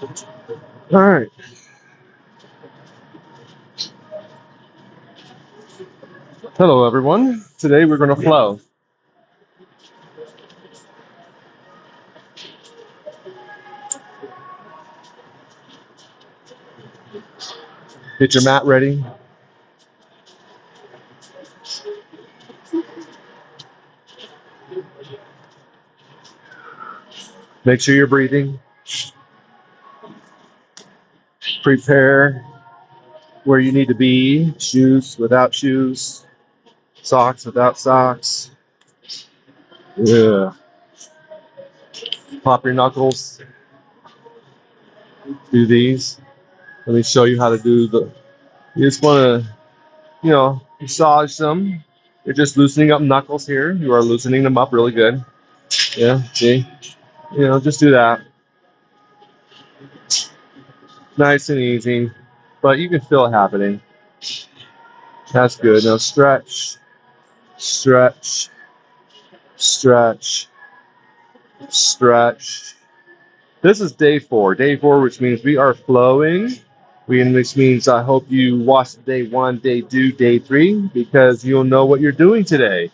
All right. Hello, everyone. Today we're going to flow. Get your mat ready. Make sure you're breathing. Prepare where you need to be. Shoes without shoes. Socks without socks. Yeah. Pop your knuckles. Do these. Let me show you how to do the. You just want to, massage them. You're just loosening up knuckles here. You are loosening them up really good. Yeah, see? Just do that. Nice and easy. But you can feel it happening. That's good. Now stretch, stretch, stretch, stretch. This is day 4. Day 4, which means we are flowing. Which means I hope you watch day 1, day 2, day 3, because you'll know what you're doing today.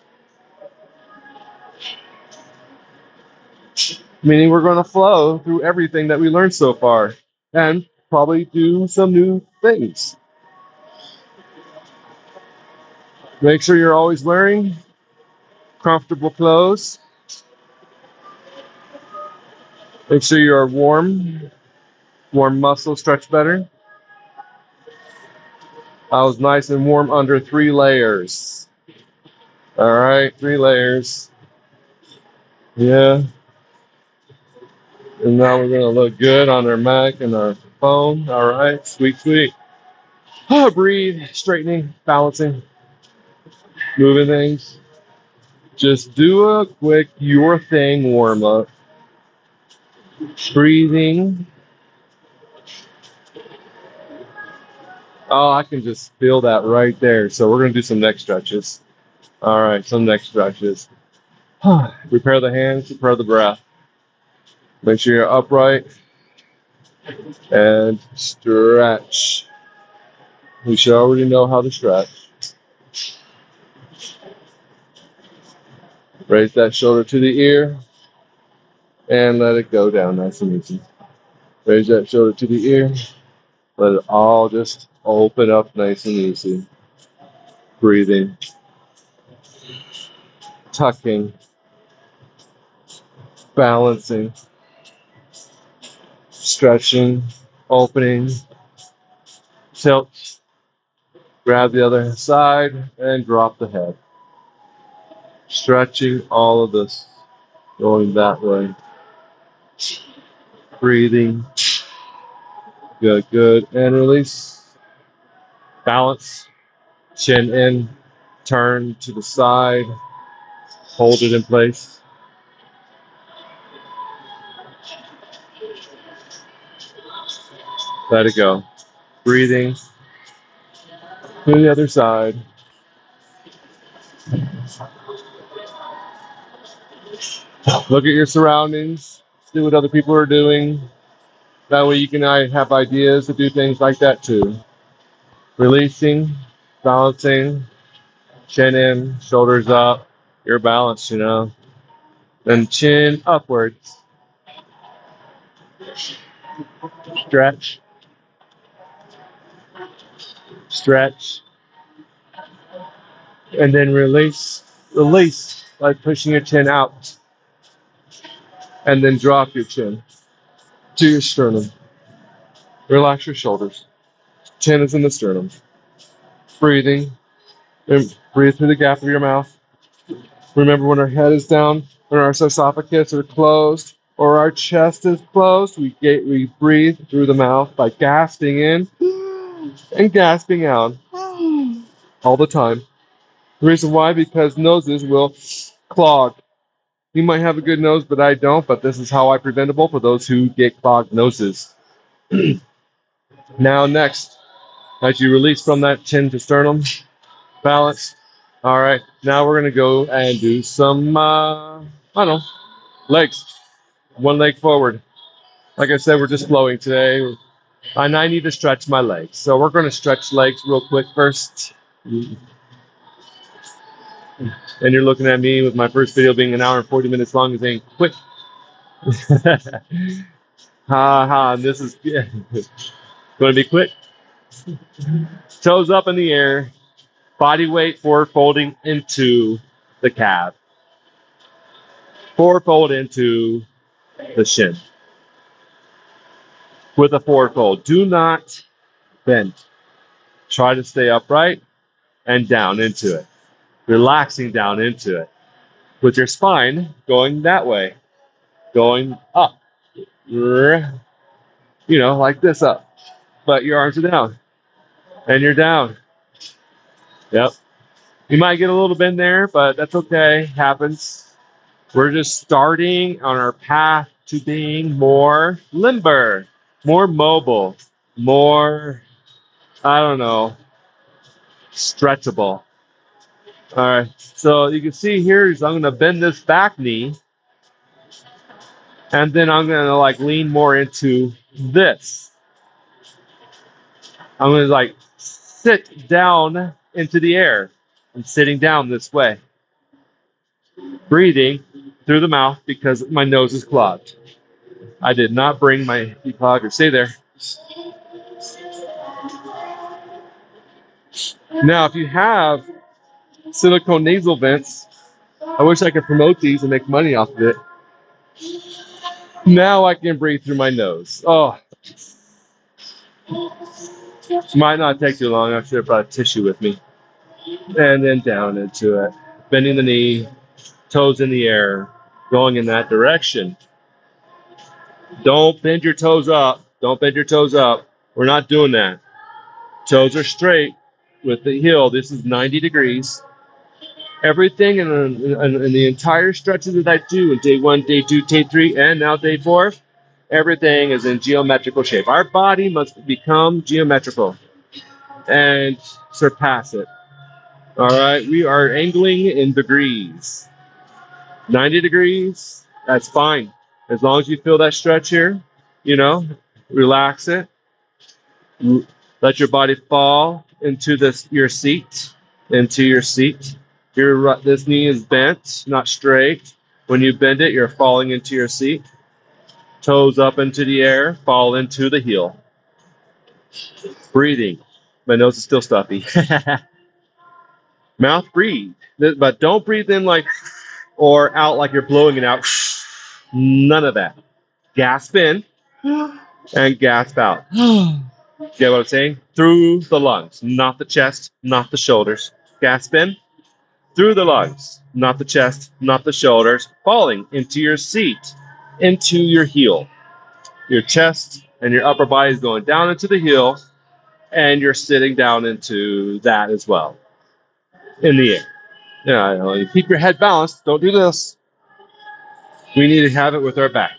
Meaning we're going to flow through everything that we learned so far and probably do some new things. Make sure you're always wearing comfortable clothes. Make sure you are warm. Warm muscles stretch better. I was nice and warm under 3 layers. All right, 3 layers. Yeah. And now we're going to look good on our Mac and our phone. All right, sweet, sweet. Breathe, straightening, balancing, moving things. Just do a quick your thing warm up. Breathing. Oh, I can just feel that right there. So we're going to do some neck stretches. All right, some neck stretches. Prepare the hands, prepare the breath. Make sure you're upright and stretch. We should already know how to stretch. Raise that shoulder to the ear and let it go down nice and easy. Raise that shoulder to the ear. Let it all just open up nice and easy. Breathing. Tucking. Balancing. Stretching. Opening. Tilt. Grab the other side and drop the head. Stretching all of this. Going that way. Breathing. Good, good. And release. Balance. Chin in. Turn to the side. Hold it in place. Let it go. Breathing. To the other side. Look at your surroundings. See what other people are doing. That way you can have ideas to do things like that too. Releasing, balancing, chin in, shoulders up. You're balanced. Then chin upwards. Stretch, stretch. And then release. Release by pushing your chin out. And then drop your chin to your sternum. Relax your shoulders. Chin is in the sternum. Breathing. And breathe through the gap of your mouth. Remember, when our head is down, when our esophagus are closed, or our chest is closed, we breathe through the mouth by gasping in and gasping out all the time. The reason why, because noses will clog. You might have a good nose, but I don't. But this is how I preventable for those who get clogged noses. Now, next, as you release from that chin to sternum, balance. All right, now we're gonna go and do some, I don't know, legs. One leg forward. Like I said, we're just flowing today. And I need to stretch my legs. So we're going to stretch legs real quick first. And you're looking at me with my first video being an hour and 40 minutes long and saying, quick. Ha ha, this is going to be quick. Toes up in the air, body weight forward folding into the calf. Forward fold into the shin with a forward fold. Do not bend. Try to stay upright and down into it. Relaxing down into it. With your spine going that way. Going up. Like this up. But your arms are down. And you're down. Yep. You might get a little bend there, but that's okay. Happens. We're just starting on our path to being more limber, more mobile, more, I don't know, stretchable. All right. So you can see here is I'm going to bend this back knee. And then I'm going to lean more into this. I'm going to sit down into the air. I'm sitting down this way. Breathing through the mouth because my nose is clogged. I did not bring my declogger. Stay there. Now, if you have silicone nasal vents, I wish I could promote these and make money off of it. Now I can breathe through my nose. Oh, might not take too long. I should have brought a tissue with me. And then down into it. Bending the knee, toes in the air, going in that direction. Don't bend your toes up. Don't bend your toes up. We're not doing that. Toes are straight with the heel. This is 90 degrees. Everything in the entire stretches that I do in day 1, day 2, day 3, and now day 4, everything is in geometrical shape. Our body must become geometrical and surpass it. All right, we are angling in degrees. 90 degrees, that's fine. As long as you feel that stretch here, relax it. Let your body fall into your seat. This knee is bent, not straight. When you bend it, you're falling into your seat. Toes up into the air, fall into the heel. Breathing. My nose is still stuffy. Mouth breathe, but don't breathe in or out like you're blowing it out. None of that. Gasp in and gasp out. Get what I'm saying? Through the lungs, not the chest, not the shoulders. Gasp in, through the lungs, not the chest, not the shoulders, falling into your seat, into your heel. Your chest and your upper body is going down into the heel, and you're sitting down into that as well. In the air. You keep your head balanced. Don't do this. We need to have it with our back.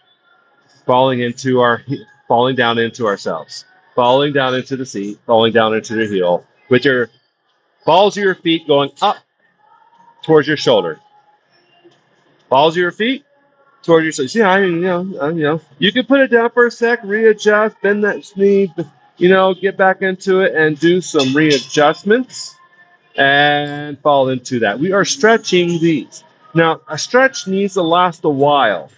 Falling down into ourselves. Falling down into the seat, falling down into the heel, with your balls of your feet going up towards your shoulder. Balls of your feet towards your shoulder. See, you can put it down for a sec, readjust, bend that knee, get back into it and do some readjustments and fall into that. We are stretching these. Now, a stretch needs to last a while.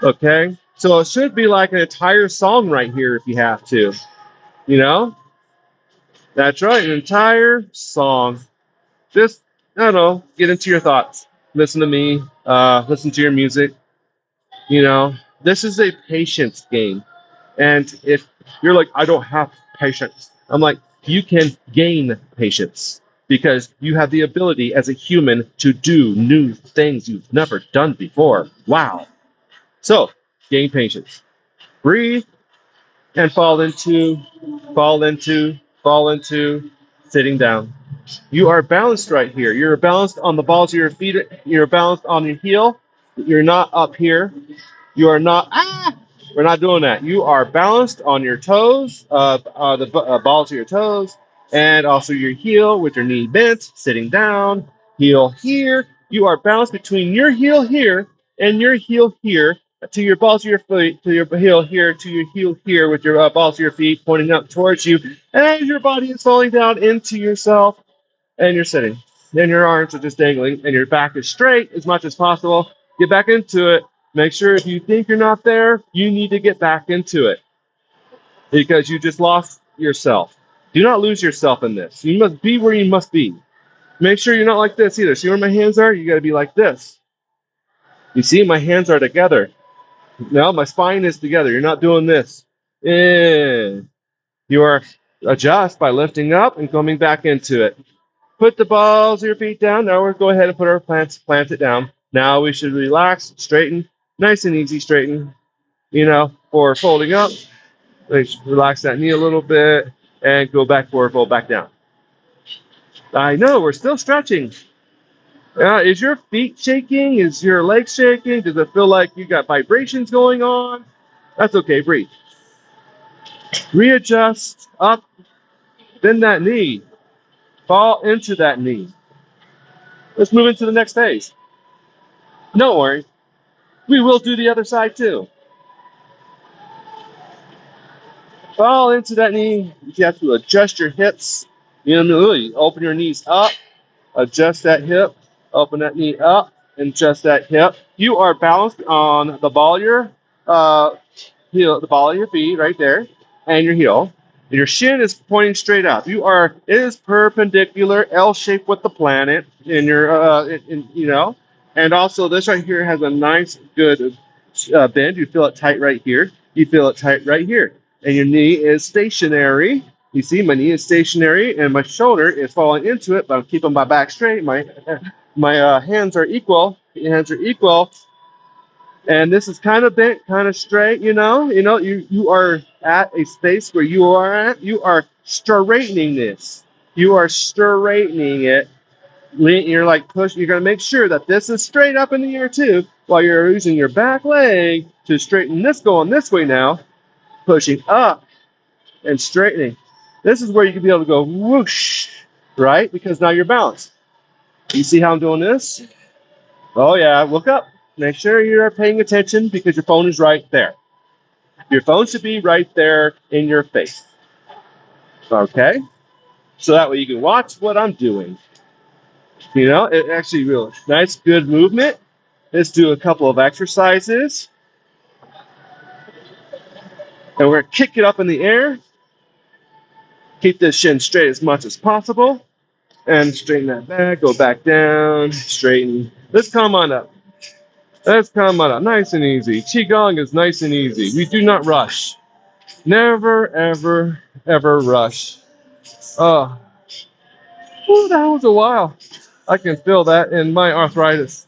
Okay? So it should be like an entire song right here if you have to. That's right, an entire song. Just, I don't know, get into your thoughts. Listen to me, listen to your music. This is a patience game. And if you're like, I don't have patience, I'm like, you can gain patience because you have the ability as a human to do new things you've never done before. Wow. So, gain patience. Breathe and fall into, sitting down. You are balanced right here. You're balanced on the balls of your feet. You're balanced on your heel. You're not up here. You are not, we're not doing that. You are balanced on your toes, the balls of your toes, and also your heel with your knee bent, sitting down, heel here. You are balanced between your heel here and your heel here to your balls of your feet, to your heel here, to your heel here, with your balls of your feet pointing up towards you, and as your body is falling down into yourself, and you're sitting. Then your arms are just dangling, and your back is straight as much as possible. Get back into it. Make sure if you think you're not there, you need to get back into it because you just lost yourself. Do not lose yourself in this. You must be where you must be. Make sure you're not like this either. See where my hands are? You got to be like this. You see, my hands are together. Now my spine is together. You're not doing this. In. You are adjust by lifting up and coming back into it. Put the balls of your feet down. Now we'll go ahead and put our plant it down. Now we should relax, straighten, nice and easy straighten. For folding up, relax that knee a little bit and go back forward, fold back down. I know, we're still stretching. Is your feet shaking? Is your legs shaking? Does it feel like you got vibrations going on? That's okay, breathe. Readjust, up, bend that knee. Fall into that knee. Let's move into the next phase. Don't worry. We will do the other side too. Fall into that knee. You have to adjust your hips. Really open your knees up. Adjust that hip. Open that knee up. And adjust that hip. You are balanced on the ball of your heel, the ball of your feet right there, and your heel. And your shin is pointing straight up. It is perpendicular, L-shaped with the planet in your, and also this right here has a nice, good bend. You feel it tight right here. You feel it tight right here. And your knee is stationary. You see, my knee is stationary, and my shoulder is falling into it, but I'm keeping my back straight. My hands are equal. Your hands are equal. And this is kind of bent, kind of straight, you are at a space where you are straightening this. You are straightening it. You're like you're going to make sure that this is straight up in the air too, while you're using your back leg to straighten this going this way now, pushing up and straightening. This is where you can be able to go whoosh, right? Because now you're balanced. You see how I'm doing this? Oh yeah, look up. Make sure you're paying attention because your phone is right there. Your phone should be right there in your face. Okay? So that way you can watch what I'm doing. It actually really nice, good movement. Let's do a couple of exercises. And we're going to kick it up in the air. Keep this shin straight as much as possible. And straighten that back, go back down, straighten. Let's come on up. Let's come on up. Nice and easy. Qigong is nice and easy. We do not rush. Never, ever, ever rush. Oh, that was a while. I can feel that in my arthritis.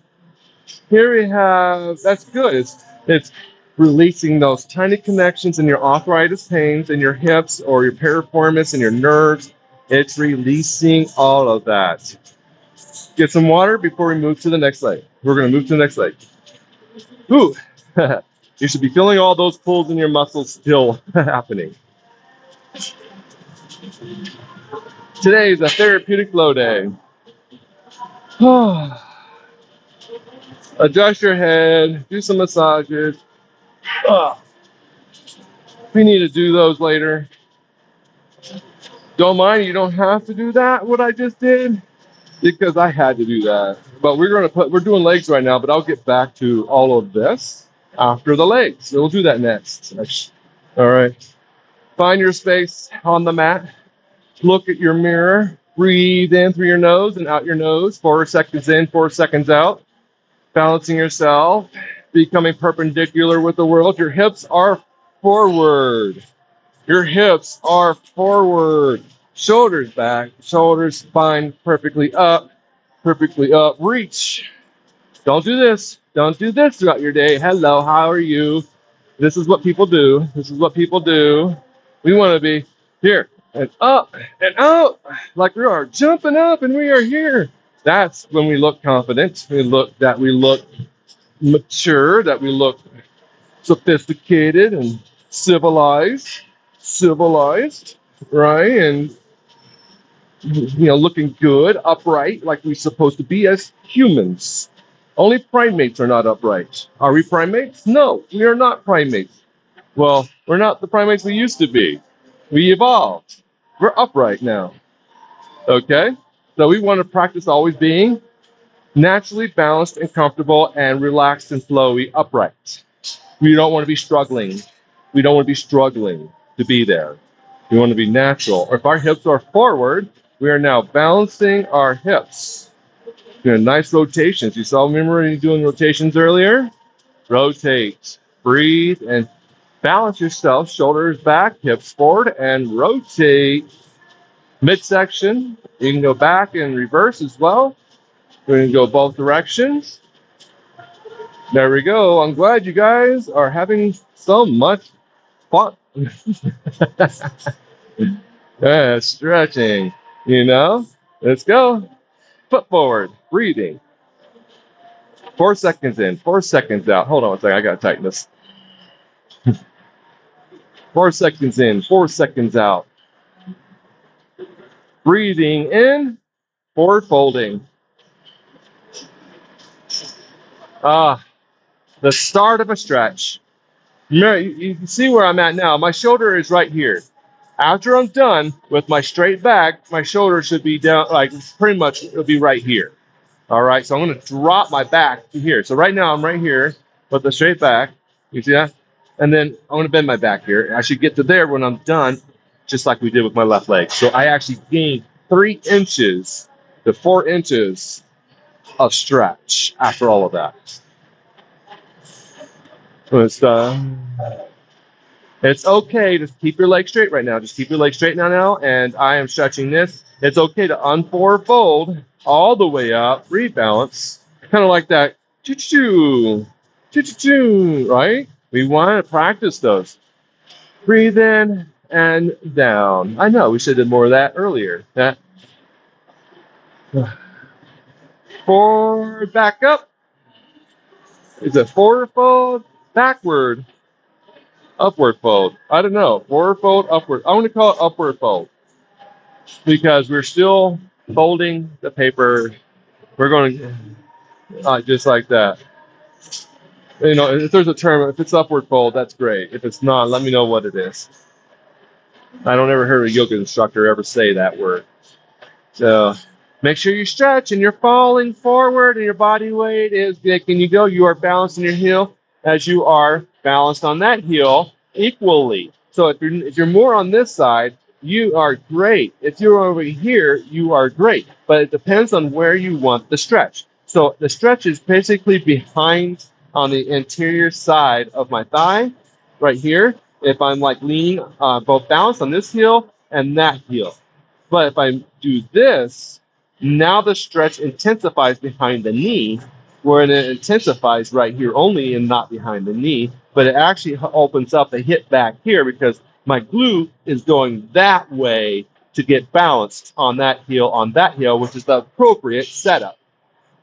Here we have, that's good. It's releasing those tiny connections in your arthritis pains in your hips or your piriformis and your nerves. It's releasing all of that. Get some water before we move to the next leg. We're going to move to the next leg. Ooh, you should be feeling all those pulls in your muscles still happening. Today is a therapeutic flow day. Adjust your head, do some massages. We need to do those later. Don't mind, you don't have to do that, what I just did, because I had to do that. But we're doing legs right now, but I'll get back to all of this after the legs. We'll do that next. All right. Find your space on the mat. Look at your mirror. Breathe in through your nose and out your nose. 4 seconds in, 4 seconds out. Balancing yourself. Becoming perpendicular with the world. Your hips are forward. Your hips are forward. Shoulders back. Shoulders, spine perfectly up. Perfectly up. Reach. Don't do this. Don't do this throughout your day. Hello, how are you? This is what people do. This is what people do. We want to be here and up and out like we are jumping up and we are here. That's when we look confident. We look mature, that we look sophisticated and civilized, right? And looking good, upright, like we're supposed to be as humans. Only primates are not upright. Are we primates? No, we are not primates. Well, we're not the primates we used to be. We evolved. We're upright now. Okay? So we want to practice always being naturally balanced and comfortable and relaxed and flowy upright. We don't want to be struggling. We don't want to be struggling to be there. We want to be natural. If our hips are forward, we are now balancing our hips. Doing nice rotations. You saw, remember when you doing rotations earlier? Rotate. Breathe and balance yourself. Shoulders back, hips forward, and rotate. Midsection. You can go back and reverse as well. We're going to go both directions. There we go. I'm glad you guys are having so much fun. Yeah, stretching, you know? Let's go. Foot forward, breathing. 4 seconds in, 4 seconds out. Hold on a second, I gotta tighten this. 4 seconds in, 4 seconds out. Breathing in, forward folding. The start of a stretch. You can see where I'm at now. My shoulder is right here. After I'm done with my straight back, my shoulder should be down, like pretty much it'll be right here. All right, so I'm going to drop my back to here. So right now I'm right here with the straight back. You see that? And then I'm going to bend my back here. I should get to there when I'm done, just like we did with my left leg. So I actually gained 3 inches to 4 inches of stretch after all of that. So it's okay. Just keep your leg straight right now. Just keep your leg straight now. And I am stretching this. It's okay to unforward fold all the way up, rebalance, kind of like that, choo-choo, choo-choo, right? We want to practice those. Breathe in and down. I know we should have did more of that earlier. That forward, back up. Is it forward fold, backward, upward fold? I don't know. Forward fold, upward. I want to call it upward fold because we're still folding the paper. We're going just like that. You know, if there's a term, if it's upward fold, that's great. If it's not, let me know what it is. I don't ever hear a yoga instructor ever say that word. So make sure you stretch and you're falling forward and your body weight is making you go. You are balancing your heel as you are balanced on that heel equally. So if you're more on this side, you are great. If you're over here, you are great. But it depends on where you want the stretch. So the stretch is basically behind on the interior side of my thigh, right here. If I'm like leaning, both balanced on this heel and that heel. But if I do this, now the stretch intensifies behind the knee, where it intensifies right here only and not behind the knee. But it actually opens up the hip back here because my glute is going that way to get balanced on that heel, which is the appropriate setup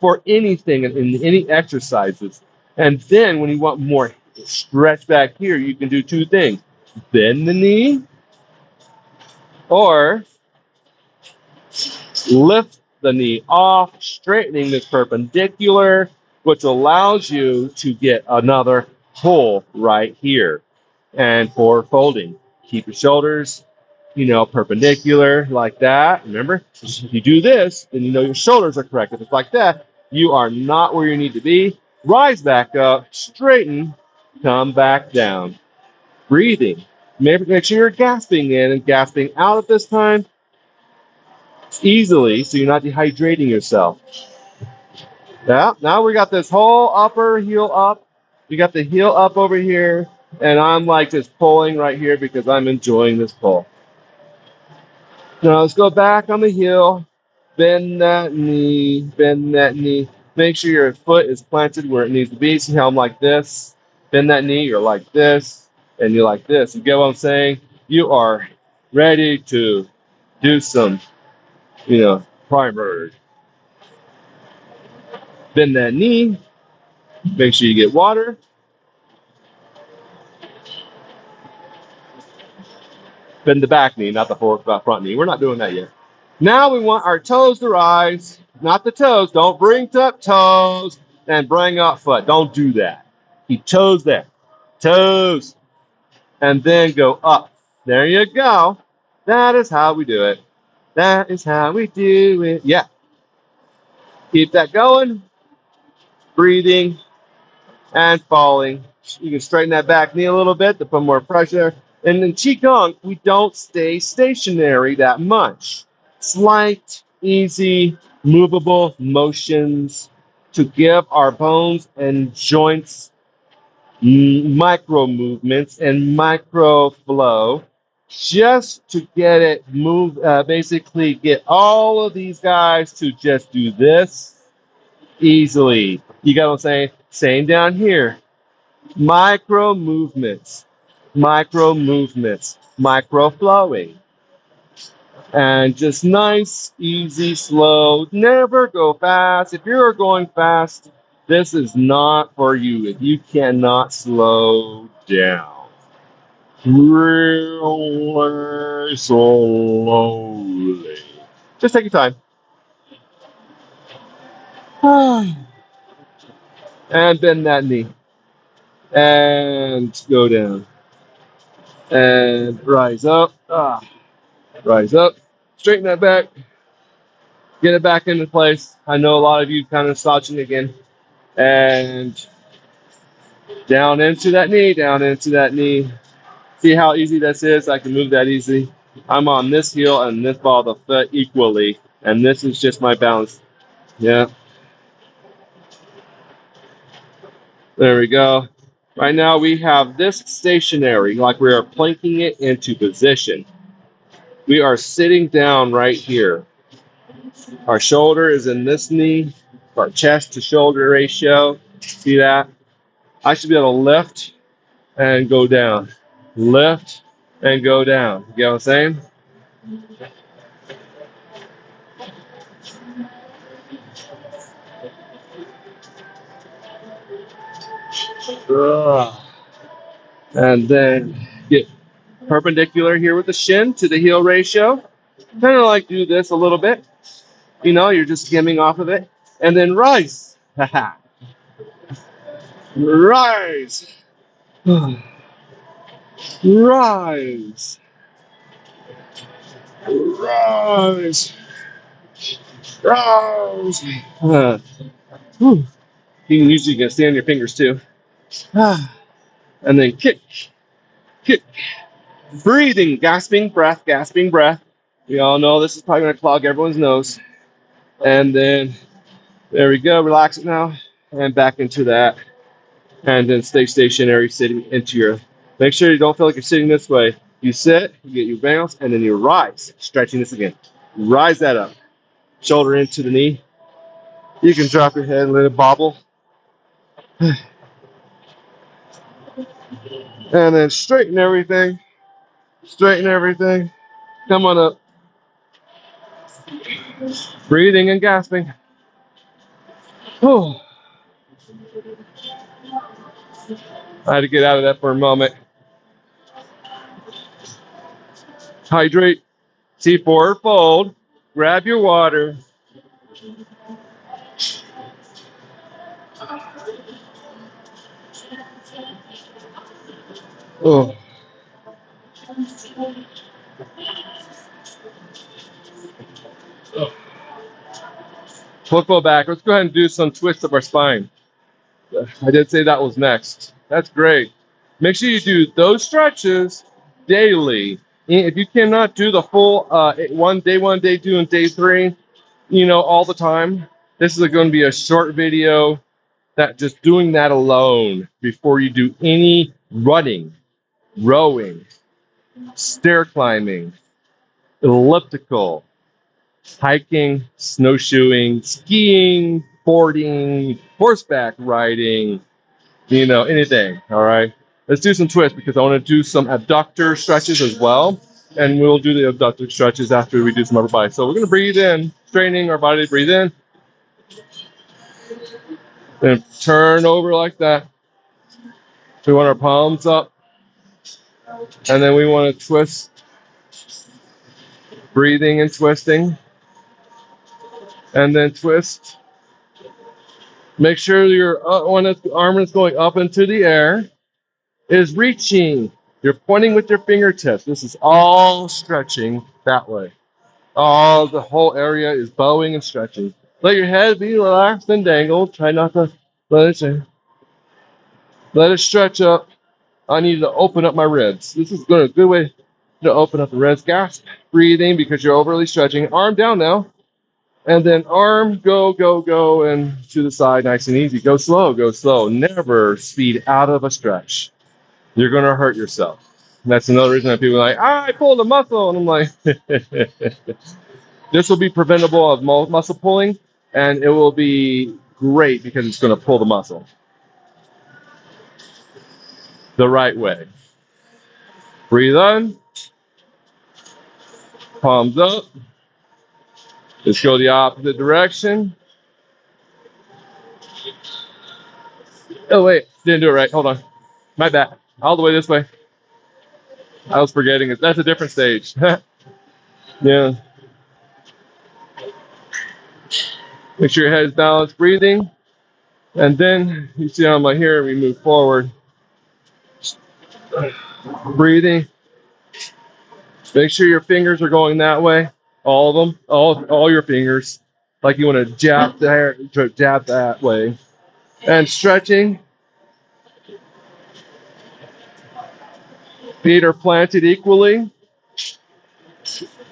for anything in any exercises. And then when you want more stretch back here, you can do 2 things. Bend the knee or lift the knee off, straightening this perpendicular, which allows you to get another pull right here. And forward folding. Keep your shoulders, perpendicular like that. Remember, if you do this, then you know your shoulders are correct. If it's like that, you are not where you need to be. Rise back up, straighten, come back down. Breathing. Make sure you're gasping in and gasping out at this time easily so you're not dehydrating yourself. Yeah, now we got this whole upper heel up. We got the heel up over here, and I'm like just pulling right here because I'm enjoying this pull. Now let's go back on the heel. Bend that knee, bend that knee. Make sure your foot is planted where it needs to be. See how I'm like this? Bend that knee, you're like this, and you're like this. You get what I'm saying? You are ready to do some, primer. Bend that knee. Make sure you get water. Bend the back knee, not the front knee. We're not doing that yet. Now we want our toes to rise, not the toes. Don't bring up toes. and bring up foot. Don't do that. Keep toes there. Toes. And then go up. There you go. That is how we do it. That is how we do it. Yeah. Keep that going. Breathing and falling. You can straighten that back knee a little bit to put more pressure. And in Qigong, we don't stay stationary that much. Slight, easy, movable motions to give our bones and joints micro movements and micro flow just to get it move, basically get all of these guys to just do this easily. You got what I'm saying? Same down here. Micro movements, micro flowing. And just nice, easy, slow. Never go fast. If you're going fast, this is not for you. If you cannot slow down. Really slowly. Just take your time. And bend that knee. And go down. And rise up. Rise up. Straighten that back. Get it back into place. I know a lot of you kind of slouching again. And down into that knee, down into that knee. See how easy this is? I can move that easy. I'm on this heel and this ball of the foot equally. And this is just my balance. Yeah. There we go. Right now we have this stationary, like we are planking it into position. We are sitting down right here. Our shoulder is in this knee, our chest to shoulder ratio. See that? I should be able to lift and go down. Lift and go down. You get what I'm saying? And then get perpendicular here with the shin to the heel ratio. Kind of like do this a little bit. You know, you're just skimming off of it. And then rise. Rise. Rise. Rise. Rise. You can usually get stand on your fingers too. And then kick. Kick. Breathing, gasping breath, gasping breath. We all know this is probably going to clog everyone's nose. And then, there we go. Relax it now. And back into that. And then stay stationary, sitting into your. Make sure you don't feel like you're sitting this way. You sit, you get your bounce, and then you rise. Stretching this again. Rise that up. Shoulder into the knee. You can drop your head and let it bobble. And then straighten everything. Straighten everything. Come on up. Breathing and gasping. Oh. I had to get out of that for a moment. Hydrate. See, forward fold. Grab your water. Oh. Football back. Let's go ahead and do some twists of our spine. I did say that was next. That's great. Make sure you do those stretches daily. If you cannot do the full one, day two, and day three, all the time, this is going to be a short video that just doing that alone before you do any running, rowing, stair climbing, elliptical, hiking, snowshoeing, skiing, boarding, horseback riding, anything. All right. Let's do some twists because I want to do some abductor stretches as well. And we'll do the abductor stretches after we do some upper body. So we're going to breathe in, straining our body to breathe in. Then turn over like that. We want our palms up. And then we want to twist. Breathing and twisting. And then twist. Make sure your when the arm is going up into the air is reaching. You're pointing with your fingertips. This is all stretching that way. All the whole area is bowing and stretching. Let your head be relaxed and dangled. Try not to let it stretch up. I need to open up my ribs. This is a good way to open up the ribs. Gasp, breathing because you're overly stretching. Arm down now. And then arm, go, and to the side, nice and easy. Go slow, go slow. Never speed out of a stretch. You're going to hurt yourself. And that's another reason that people are like, I pulled a muscle. And I'm like, this will be preventable of muscle pulling, and it will be great because it's going to pull the muscle the right way. Breathe in, palms up. Let's go the opposite direction. Oh, wait, didn't do it right. Hold on. My bad. All the way this way. I was forgetting it. That's a different stage. Yeah. Make sure your head is balanced, breathing. And then you see on my here, we move forward. Breathing. Make sure your fingers are going that way. All of them. All your fingers. Like you want to jab that way. And stretching. Feet are planted equally.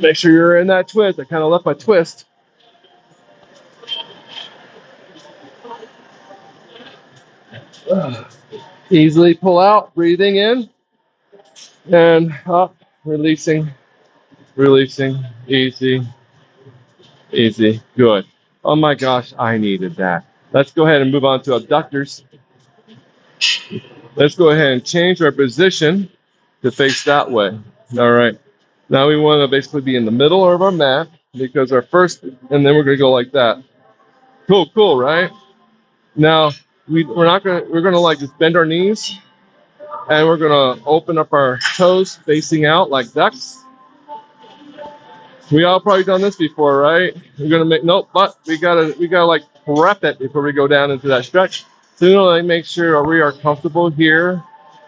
Make sure you're in that twist. I kind of left my twist. Easily pull out, breathing in and up, releasing, easy, good. Oh my gosh, I needed that. Let's go ahead and move on to abductors. Let's go ahead and change our position to face that way. All right. Now we want to basically be in the middle of our mat because our first, and then we're going to go like that. Cool, right? Now we're gonna like just bend our knees and we're gonna open up our toes facing out like ducks. We all probably done this before, right? We're gonna but we gotta like prep it before we go down into that stretch. So we're gonna like make sure we are comfortable here.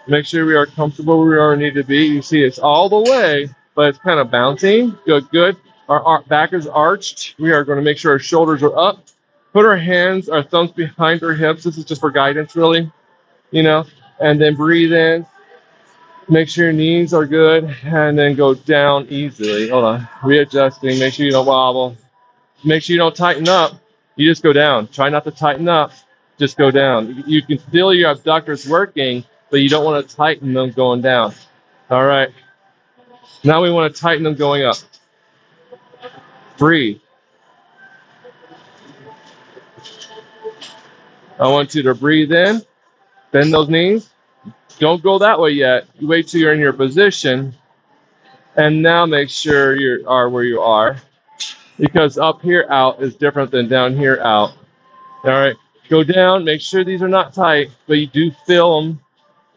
Make sure we are comfortable where we need to be. You see it's all the way, but it's kind of bouncing. Good. Our back is arched. We are going to make sure our shoulders are up. Put our thumbs behind our hips. This is just for guidance, really, and then breathe in. Make sure your knees are good, and then go down easily. Hold on. Readjusting. Make sure you don't wobble. Make sure you don't tighten up. You just go down. Try not to tighten up. Just go down. You can feel your abductors working, but you don't want to tighten them going down. All right. Now we want to tighten them going up. Breathe. I want you to breathe in. Bend those knees. Don't go that way yet. You wait till you're in your position. And now make sure you are where you are. Because up here out is different than down here out. All right. Go down. Make sure these are not tight, but you do feel them.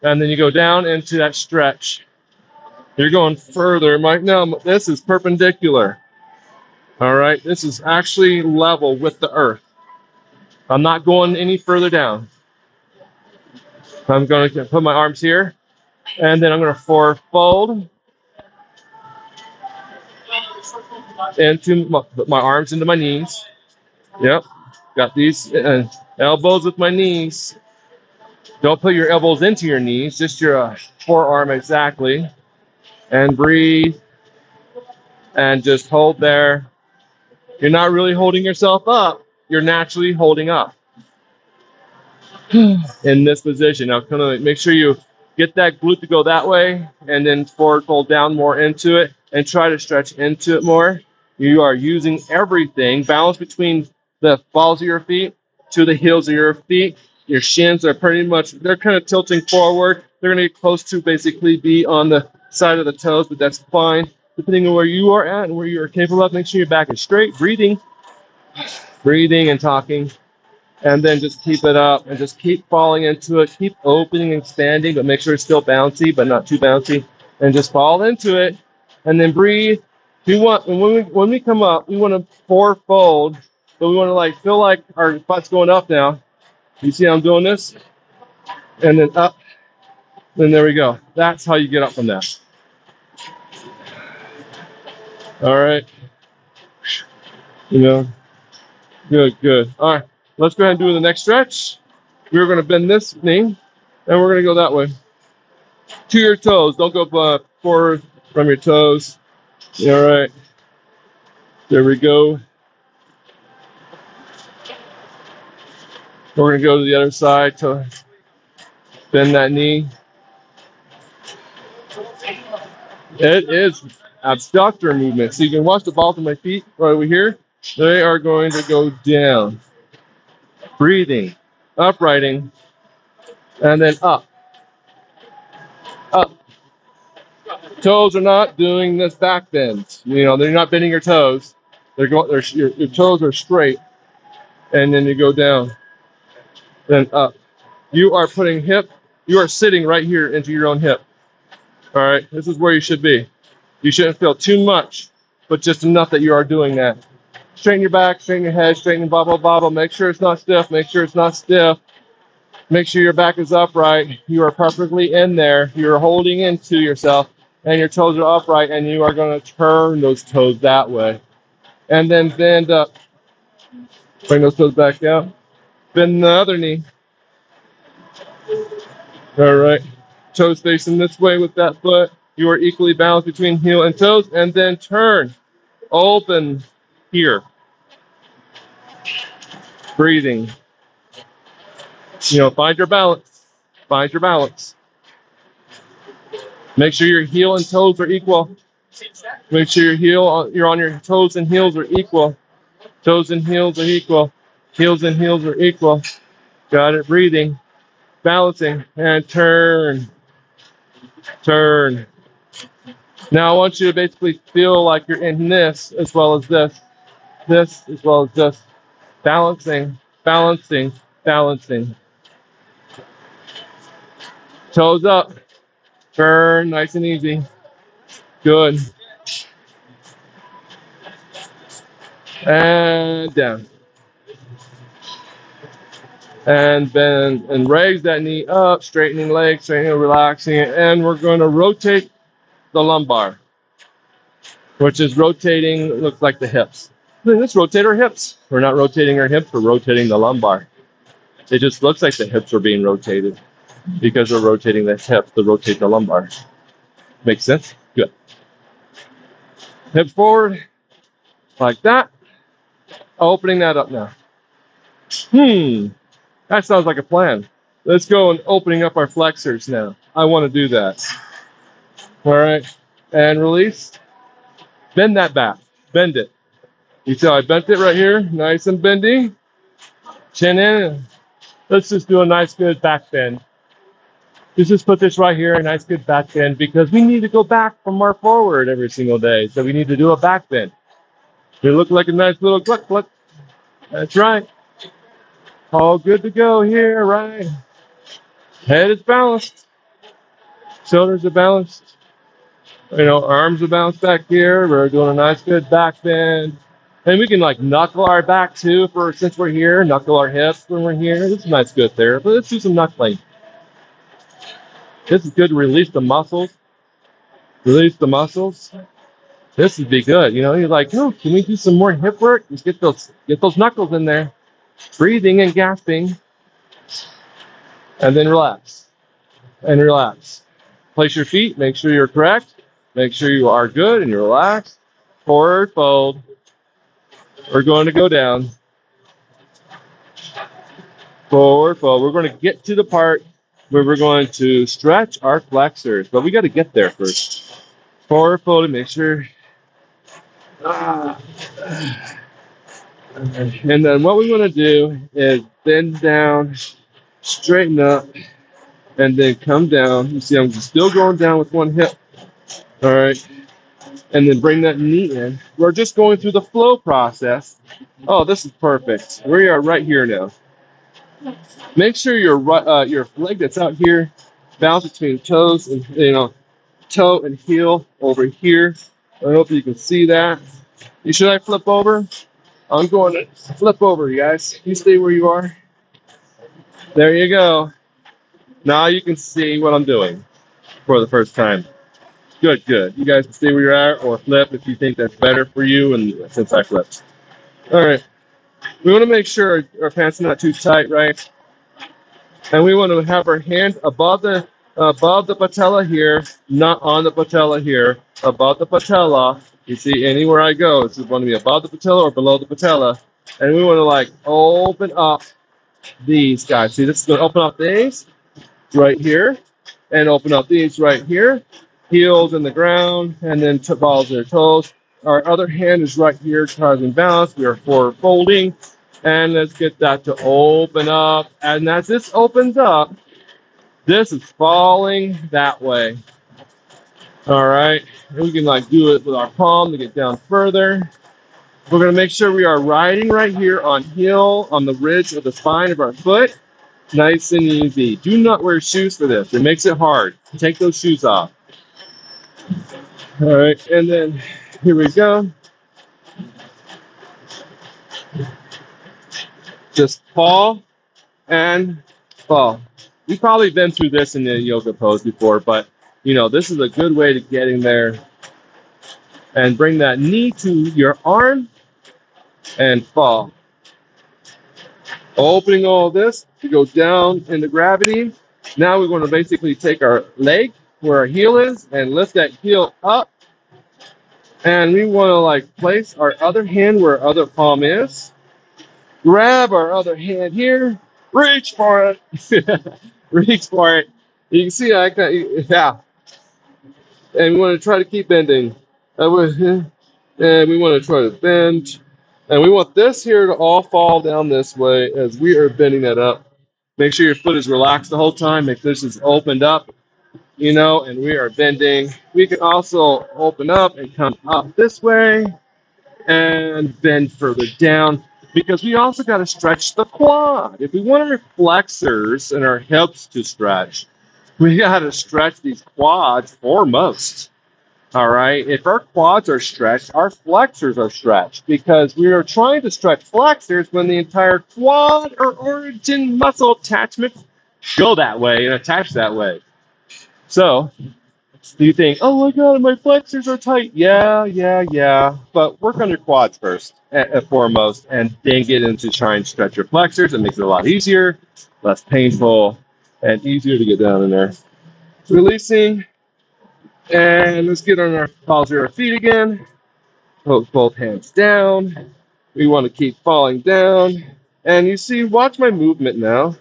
And then you go down into that stretch. You're going further. Right now, this is perpendicular. All right. This is actually level with the earth. I'm not going any further down. I'm going to put my arms here. And then I'm going to fold into my arms into my knees. Yep. Got these elbows with my knees. Don't put your elbows into your knees, just your forearm exactly. And breathe. And just hold there. You're not really holding yourself up. You're naturally holding up in this position. Now, kind of make sure you get that glute to go that way and then forward fold down more into it and try to stretch into it more. You are using everything. Balance between the balls of your feet to the heels of your feet. Your shins are they're kind of tilting forward. They're going to get close to basically be on the side of the toes, but that's fine. Depending on where you are at and where you are capable of, make sure your back is straight. Breathing and talking. And then just keep it up and just keep falling into it. Keep opening and expanding, but make sure it's still bouncy, but not too bouncy. And just fall into it. And then breathe. When we come up, we want to fold, but we want to feel like our butt's going up now. You see how I'm doing this? And then up, then there we go. That's how you get up from that. All right. You know, good, good. All right, let's go ahead and do the next stretch. We're going to bend this knee, and we're going to go that way. To your toes. Don't go forward from your toes. All right. There we go. We're going to go to the other side to bend that knee. It is abductor movement. So you can watch the balls of my feet right over here. They are going to go down. Breathing, uprighting, and then up. Up. Toes are not doing this back bend. You know, they're not bending your toes. They're going. Your toes are straight, and then you go down, then up. You are putting hip. You are sitting right here into your own hip. All right. This is where you should be. You shouldn't feel too much, but just enough that you are doing that. Straighten your back, straighten your head, straighten your bobble. Make sure it's not stiff. Make sure it's not stiff. Make sure your back is upright. You are perfectly in there. You're holding into yourself, and your toes are upright, and you are going to turn those toes that way. And then bend up. Bring those toes back down. Bend the other knee. All right. Toes facing this way with that foot. You are equally balanced between heel and toes, and then turn. Open here. Breathing. You know, find your balance. Find your balance. Make sure your heel and toes are equal. Make sure you're on your toes and heels are equal. Toes and heels are equal. Heels and heels are equal. Got it. Breathing. Balancing. And turn. Turn. Now I want you to basically feel like you're in this as well as this. This as well as this. Balancing. Balancing. Balancing. Toes up. Turn. Nice and easy. Good. And down. And bend and raise that knee up, straightening legs, straightening, relaxing it. And we're going to rotate the lumbar, which is rotating, looks like the hips. Let's rotate our hips. We're not rotating our hips, we're rotating the lumbar. It just looks like the hips are being rotated because we're rotating the hips to rotate the lumbar. Makes sense? Good. Hips forward, like that. Opening that up now. That sounds like a plan. Let's go and opening up our flexors now. I want to do that. All right. And release. Bend that back. Bend it. You see how I bent it right here? Nice and bendy. Chin in. Let's just do a nice good back bend. Let's just put this right here, a nice good back bend, because we need to go back from our forward every single day. So we need to do a back bend. We look like a nice little cluck cluck. That's right. All good to go here, right? Head is balanced. Shoulders are balanced. You know, arms are balanced back here. We're doing a nice good back bend. And we can like knuckle our back too since we're here. Knuckle our hips when we're here. This is nice good there. But let's do some knuckling. This is good to release the muscles. Release the muscles. This would be good. You know, you're like, oh, can we do some more hip work? Let's get those knuckles in there. Breathing and gasping. And then relax. And relax. Place your feet. Make sure you're correct. Make sure you are good and you're relaxed. Forward fold. We're going to go down. Forward fold. We're going to get to the part where we're going to stretch our flexors. But we got to get there first. Forward fold and make sure. And then what we want to do is bend down, straighten up, and then come down. You see I'm still going down with one hip. All right. And then bring that knee in. We're just going through the flow process. Oh, this is perfect. We are right here now. Make sure your leg that's out here, balance between toes and toe and heel over here. I hope you can see that. Should I flip over? I'm going to flip over, you guys. You stay where you are. There you go. Now you can see what I'm doing for the first time. Good, good. You guys can stay where you're at or flip if you think that's better for you. And since I flipped. All right. We want to make sure our pants are not too tight, right? And we want to have our hands above the patella here, not on the patella here, above the patella. You see, anywhere I go, it's going to be above the patella or below the patella. And we want to like open up these guys. See, this is going to open up these right here, and open up these right here. Heels in the ground, and then balls in their toes. Our other hand is right here, causing balance. We are forward folding. And let's get that to open up. And as this opens up, this is falling that way. All right. And we can like do it with our palm to get down further. We're going to make sure we are riding right here on heel, on the ridge of the spine of our foot. Nice and easy. Do not wear shoes for this. It makes it hard. Take those shoes off. All right. And then here we go. Just fall and fall. You've probably been through this in the yoga pose before, but you know, this is a good way to get in there and bring that knee to your arm and fall. Opening all this to go down into gravity. Now we're going to basically take our leg where our heel is and lift that heel up. And we want to like place our other hand where our other palm is. Grab our other hand here. Reach for it. Reach for it. You can see I got, yeah. And we want to try to keep bending. And we want to try to bend. And we want this here to all fall down this way as we are bending that up. Make sure your foot is relaxed the whole time. Make sure this is opened up, you know, and we are bending. We can also open up and come up this way and bend further down because we also got to stretch the quad. If we want our flexors and our hips to stretch, we got to stretch these quads foremost. All right. If our quads are stretched, our flexors are stretched because we are trying to stretch flexors when the entire quad or origin muscle attachment go that way and attach that way. So you think, oh my God, my flexors are tight. Yeah. But work on your quads first and foremost, and then get into trying to stretch your flexors. It makes it a lot easier, less painful, and easier to get down in there. Releasing. And let's get on our balls of our feet again. Put both hands down. We want to keep falling down. And you see, watch my movement now.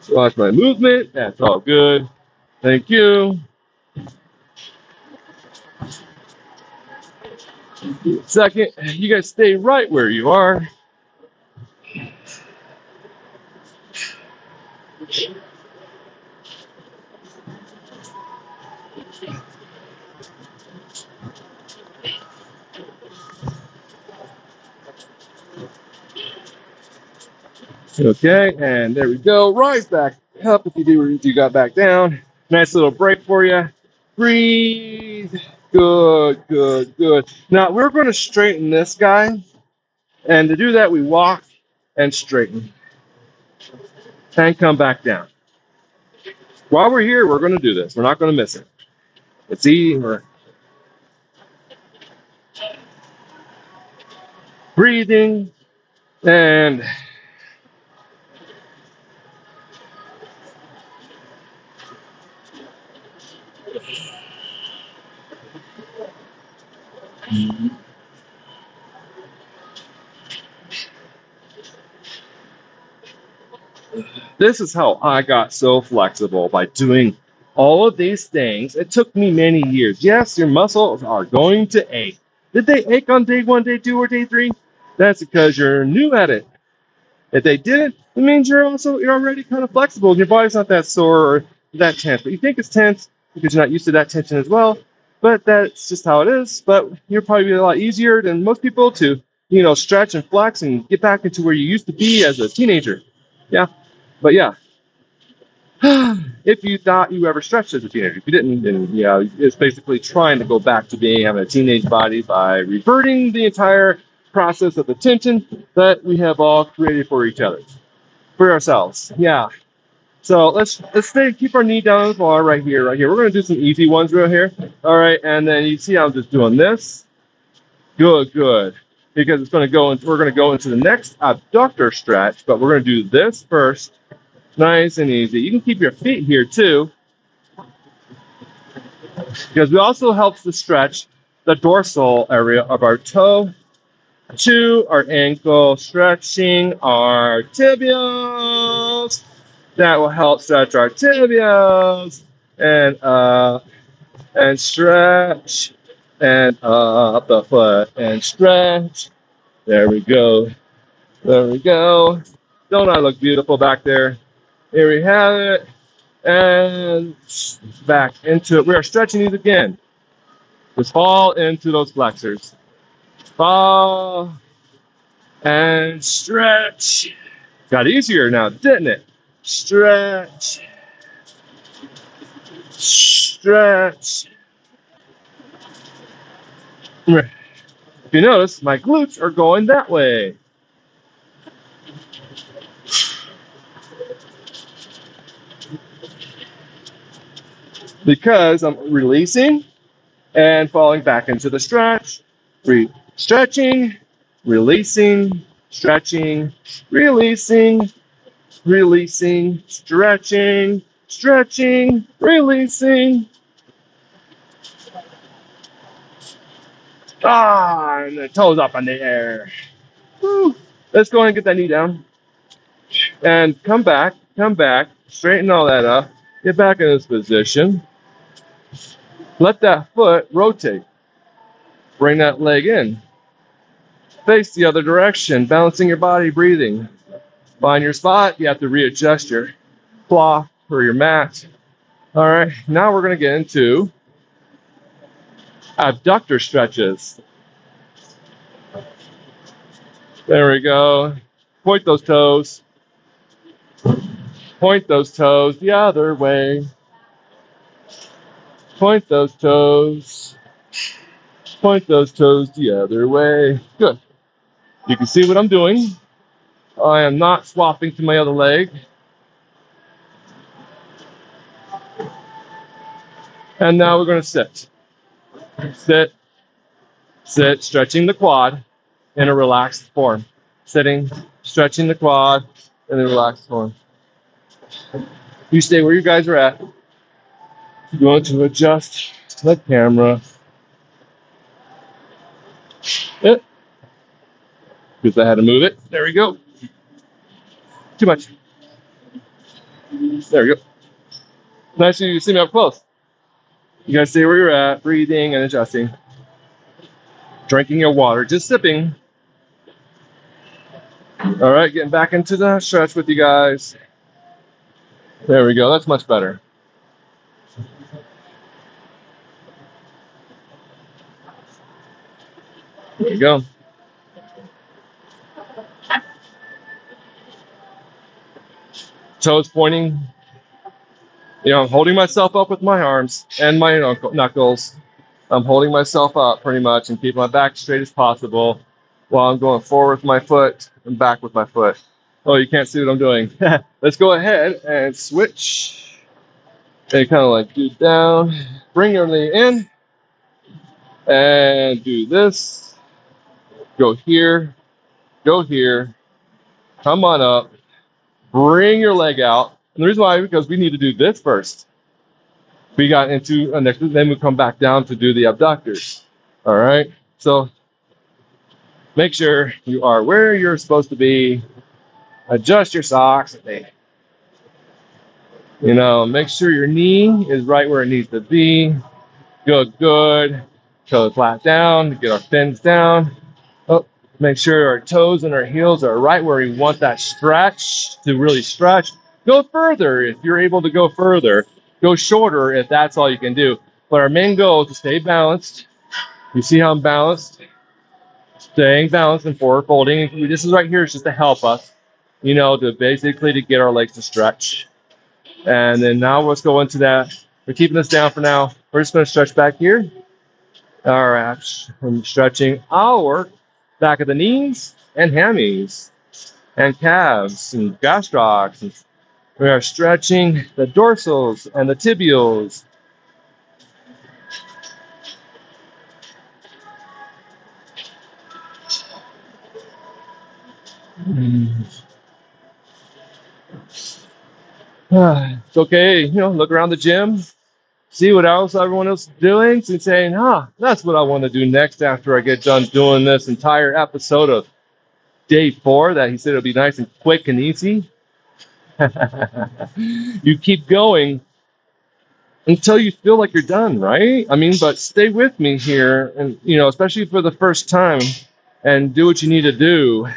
Watch my movement. That's all good. Thank you. Second, you guys stay right where you are. Okay, and there we go. Rise back up if you got back down. Nice little break for you. Breathe. Good. Now we're going to straighten this guy. And to do that, we walk and straighten. And come back down. While we're here, we're going to do this. We're not going to miss it. It's easy. We're breathing and this is how I got so flexible by doing all of these things. It took me many years. Yes, your muscles are going to ache. Did they ache on day 1, day 2, or day 3? That's because you're new at it. If they didn't, it means you're already kind of flexible. Your body's not that sore or that tense. But you think it's tense because you're not used to that tension as well. But that's just how it is. But you're probably a lot easier than most people to, stretch and flex and get back into where you used to be as a teenager. Yeah. But yeah. If you thought you ever stretched as a teenager, if you didn't, then yeah, it's basically trying to go back to being having a teenage body by reverting the entire process of the tension that we have all created for each other, for ourselves. Yeah. So let's stay, keep our knee down on the floor right here, right here. We're gonna do some easy ones right here. All right, and then you see I'm just doing this. Good, good. Because it's gonna go into, we're gonna go into the next abductor stretch, but we're gonna do this first. Nice and easy. You can keep your feet here too, because it also helps to stretch the dorsal area of our toe to our ankle, stretching our tibials. That will help stretch our tibials and stretch and up the foot and stretch. There we go. There we go. Don't I look beautiful back there? Here we have it. And back into it. We are stretching these again. Just fall into those flexors. Fall and stretch. Got easier now, didn't it? Stretch. Stretch. If you notice, my glutes are going that way. Because I'm releasing and falling back into the stretch. Stretching, releasing, stretching, releasing, releasing, stretching, stretching, releasing. And the toes up in the air. Woo. Let's go ahead and get that knee down. And come back, straighten all that up, get back in this position. Let that foot rotate. Bring that leg in. Face the other direction, balancing your body, breathing. Find your spot, you have to readjust your cloth or your mat. All right, now we're gonna get into abductor stretches. There we go. Point those toes. Point those toes the other way. Point those toes. Point those toes the other way. Good. You can see what I'm doing. I am not swapping to my other leg. And now we're going to sit. Sit, sit, stretching the quad in a relaxed form. Sitting, stretching the quad in a relaxed form. You stay where you guys are at. You want to adjust the camera. It. Because I had to move it. There we go. Too much. There we go. Nice of you to see me up close. You guys stay where you're at, breathing and adjusting. Drinking your water, just sipping. All right, getting back into the stretch with you guys. There we go, that's much better. There you go. Toes pointing. You know, I'm holding myself up with my arms and my knuckles. I'm holding myself up pretty much and keeping my back straight as possible while I'm going forward with my foot and back with my foot. Oh, you can't see what I'm doing. Let's go ahead and switch. And kind of like do down. Bring your knee in. And do this. Go here. Go here. Come on up. Bring your leg out. And the reason why is because we need to do this first. We got into a next, then we come back down to do the abductors. All right. So make sure you are where you're supposed to be. Adjust your socks. You know, make sure your knee is right where it needs to be. Good, good. Toes flat down. Get our fins down. Oh, make sure our toes and our heels are right where we want that stretch to really stretch. Go further if you're able to go further. Go shorter if that's all you can do. But our main goal is to stay balanced. You see how I'm balanced? Staying balanced and forward folding. This is right here is just to help us, you know, to basically to get our legs to stretch. And then now let's go into that. We're keeping this down for now. We're just going to stretch back here. All right. I'm stretching our back of the knees and hammies and calves and gastrocs. And we are stretching the dorsals and the tibials. It's okay, look around the gym, see what else everyone else is doing, and saying, that's what I want to do next after I get done doing this entire episode of day 4 that he said it'll be nice and quick and easy. You keep going until you feel like you're done, right? I mean, but stay with me here, and especially for the first time, and do what you need to do.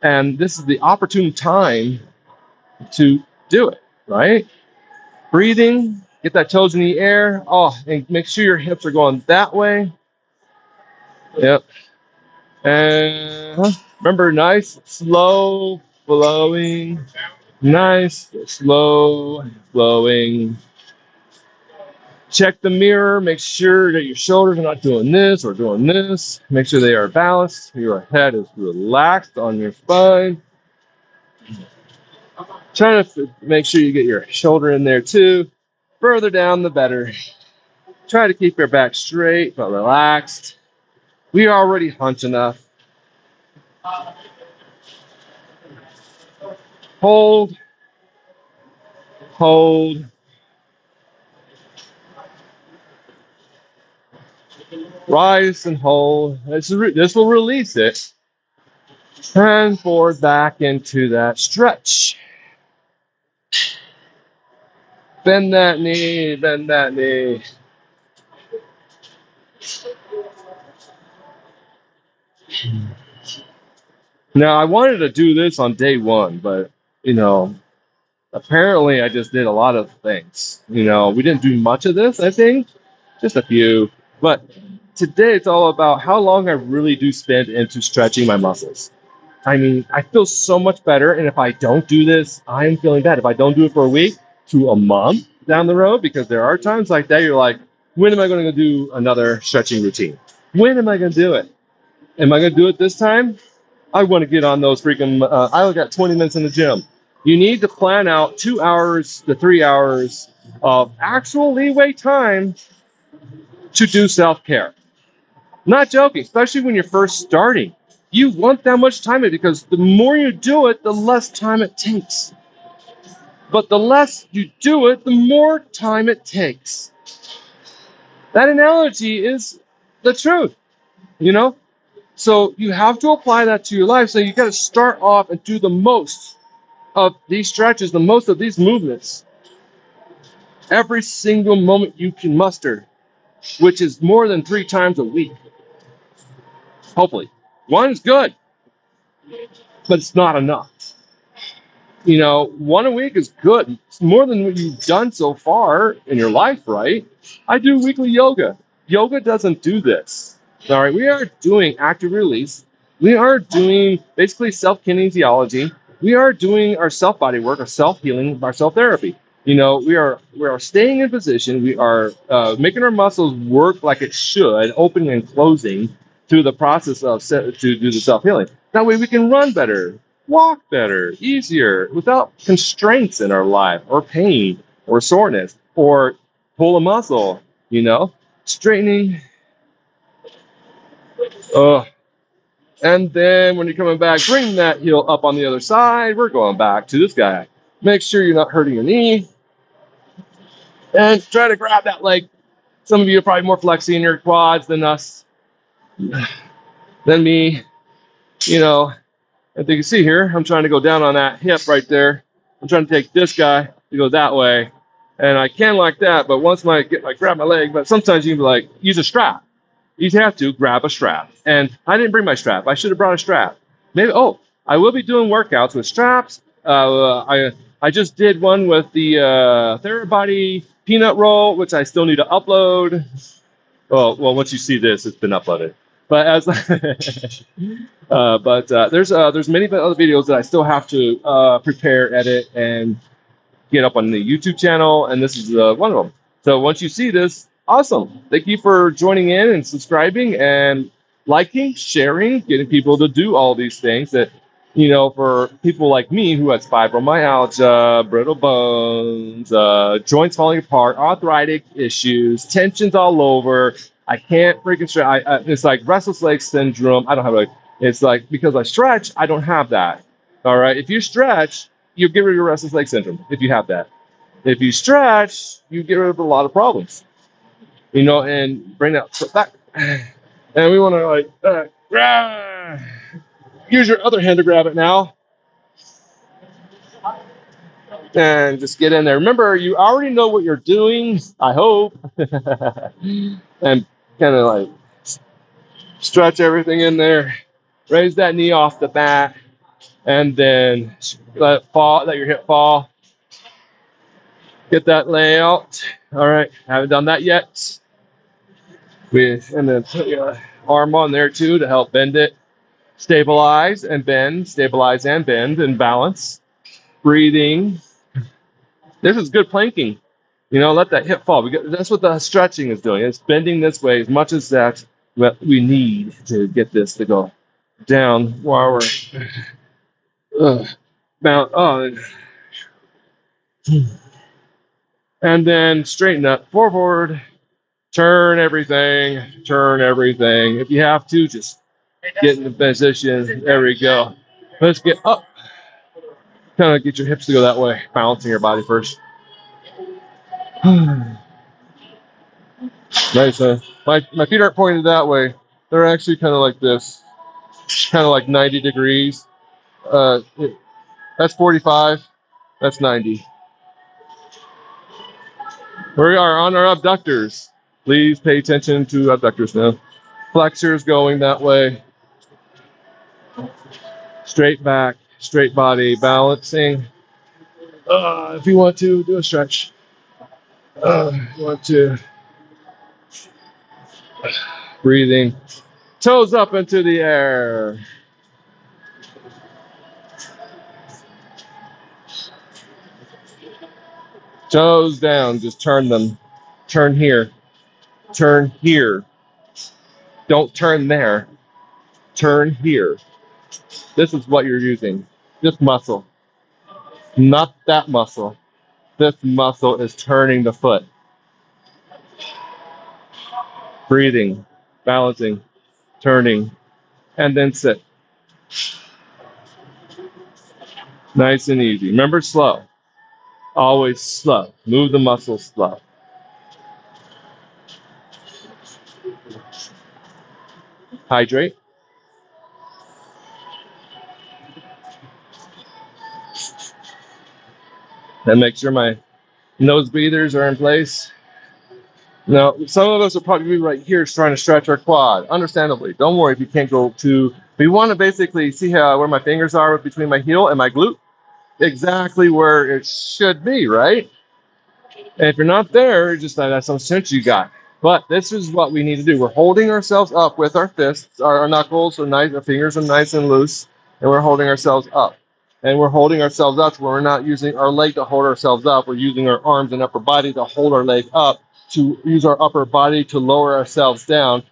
And this is the opportune time to do it, right? Breathing, get that toes in the air. Oh, and make sure your hips are going that way. Yep. And remember, nice, slow flowing. Nice, slow flowing. Check the mirror. Make sure that your shoulders are not doing this or doing this. Make sure they are balanced. Your head is relaxed on your spine. Trying to make sure you get your shoulder in there too. Further down, the better. Try to keep your back straight but relaxed. We are already hunched enough. Hold. Hold. Rise and hold. This will release it. And forward back into that stretch. Bend that knee, bend that knee. Now, I wanted to do this on day 1, but, apparently I just did a lot of things. We didn't do much of this, I think, just a few. But today it's all about how long I really do spend into stretching my muscles. I mean, I feel so much better, and if I don't do this, I am feeling bad. If I don't do it for a week to a month down the road, because there are times like that, you're like, when am I going to do another stretching routine? When am I going to do it? Am I going to do it this time? I want to get on those freaking, I only got 20 minutes in the gym. You need to plan out 2 hours to 3 hours of actual leeway time to do self-care. Not joking, especially when you're first starting. You want that much time in, because the more you do it, the less time it takes. But the less you do it, the more time it takes. That analogy is the truth, So you have to apply that to your life. So you got to start off and do the most of these stretches, the most of these movements, every single moment you can muster, which is more than 3 times a week. Hopefully. 1 is good, but it's not enough. 1 a week is good. It's more than what you've done so far in your life, right? I do weekly yoga. Yoga doesn't do this. All right, we are doing active release. We are doing basically self-kinesiology. We are doing our self-body work, our self-healing, our self-therapy. We are staying in position. We are making our muscles work like it should, opening and closing through the process to do the self-healing. That way we can run better, walk better, easier, without constraints in our life, or pain, or soreness, or pull a muscle, straightening. And then when you're coming back, bring that heel up on the other side. We're going back to this guy. Make sure you're not hurting your knee. And try to grab that leg. Some of you are probably more flexy in your quads than us, than me. As you can see here, I'm trying to go down on that hip right there. I'm trying to take this guy to go that way. And I can like that, but once I grab my leg, but sometimes you can be use a strap. You have to grab a strap. And I didn't bring my strap. I should have brought a strap. Maybe, I will be doing workouts with straps. I just did one with the Therabody peanut roll, which I still need to upload. Well, once you see this, it's been uploaded. But there's many other videos that I still have to prepare, edit, and get up on the YouTube channel, and this is one of them. So once you see this, awesome. Thank you for joining in and subscribing and liking, sharing, getting people to do all these things that, for people like me who has fibromyalgia, brittle bones, joints falling apart, arthritic issues, tensions all over. I can't freaking stretch. It's like restless leg syndrome. I don't have it's like because I stretch, I don't have that. All right. If you stretch, you get rid of your restless leg syndrome if you have that. If you stretch, you get rid of a lot of problems, and bring that back. And we want to use your other hand to grab it now and just get in there. Remember, you already know what you're doing, I hope, and kind of like stretch everything in there. Raise that knee off the mat, and then let your hip fall. Get that layout. All right, haven't done that yet. And then put your arm on there too to help bend it. Stabilize and bend, stabilize and bend and balance. Breathing. This is good planking. Let that hip fall. That's what the stretching is doing. It's bending this way as much as that we need to get this to go down while we're bound on. And then straighten up forward. Turn everything. If you have to, just get in the position. There we go. Let's get up. Kind of get your hips to go that way. Balancing your body first. Nice, huh? My feet aren't pointed that way. They're actually kind of like this. Kind of like 90 degrees. That's 45. That's 90. We are on our abductors. Please pay attention to abductors now. Flexors going that way. Straight back, straight body, balancing. If you want to, do a stretch. If you want to. Breathing. Toes up into the air. Toes down, just turn them. Turn here. Turn here. Don't turn there. Turn here. This is what you're using. This muscle. Not that muscle. This muscle is turning the foot. Breathing, balancing, turning, and then sit. Nice and easy. Remember, slow. Always slow. Move the muscles slow. Hydrate. And make sure my nose breathers are in place. Now, some of us will probably be right here trying to stretch our quad. Understandably. Don't worry if you can't go to... We want to basically see where my fingers are between my heel and my glute. Exactly where it should be, right? And if you're not there, just that's some sense you got. But this is what we need to do. We're holding ourselves up with our fists. Our knuckles are nice. Our fingers are nice and loose. And we're holding ourselves up. And we're holding ourselves up where we're not using our leg to hold ourselves up. We're using our arms and upper body to hold our leg up, to use our upper body to lower ourselves down.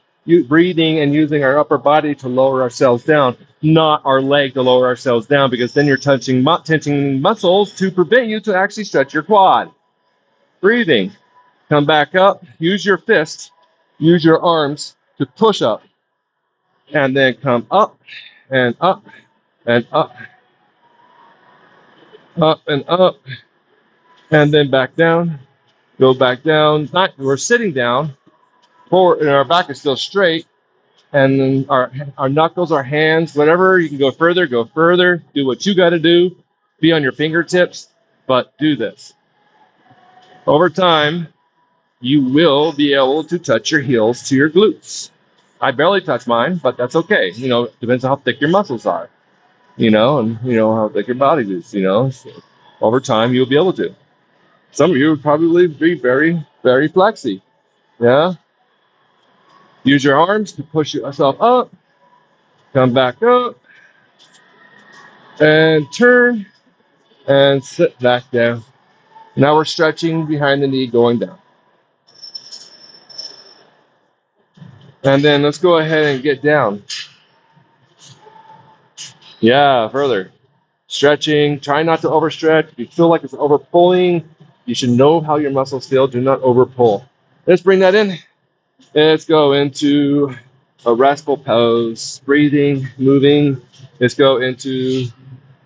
Breathing and using our upper body to lower ourselves down, not our leg to lower ourselves down, because then you're tensing muscles to prevent you to actually stretch your quad. Breathing. Come back up. Use your fists. Use your arms to push up. And then come up and up and up. Up and up. And then back down. Go back down. We're sitting down. Forward, and our back is still straight. And then our knuckles, our hands, whatever. You can go further. Do what you got to do. Be on your fingertips. But do this. Over time, you will be able to touch your heels to your glutes. I barely touch mine, but that's okay. Depends on how thick your muscles are, and how thick your body is, So over time, you'll be able to. Some of you would probably be very, very flexy. Yeah. Use your arms to push yourself up. Come back up. And turn. And sit back down. Now we're stretching behind the knee going down. And then let's go ahead and get down. Yeah, further. Stretching. Try not to overstretch. If you feel like it's over pulling, you should know how your muscles feel. Do not over pull. Let's bring that in. Let's go into a restful pose. Breathing, moving. Let's go into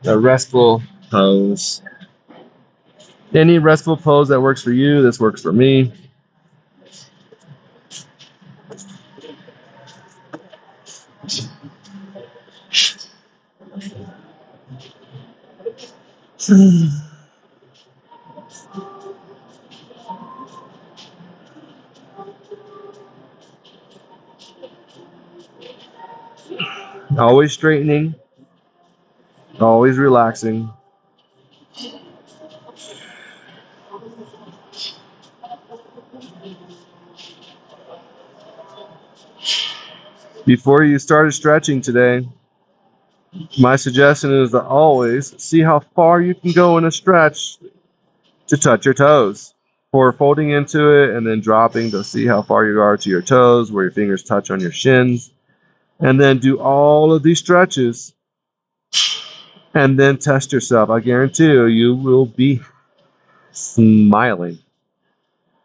a restful pose. Any restful pose that works for you, this works for me. Always straightening, always relaxing. Before you started stretching today, my suggestion is to always see how far you can go in a stretch to touch your toes. Or folding into it and then dropping to see how far you are to your toes, where your fingers touch on your shins. And then do all of these stretches and then test yourself. I guarantee you, you will be smiling.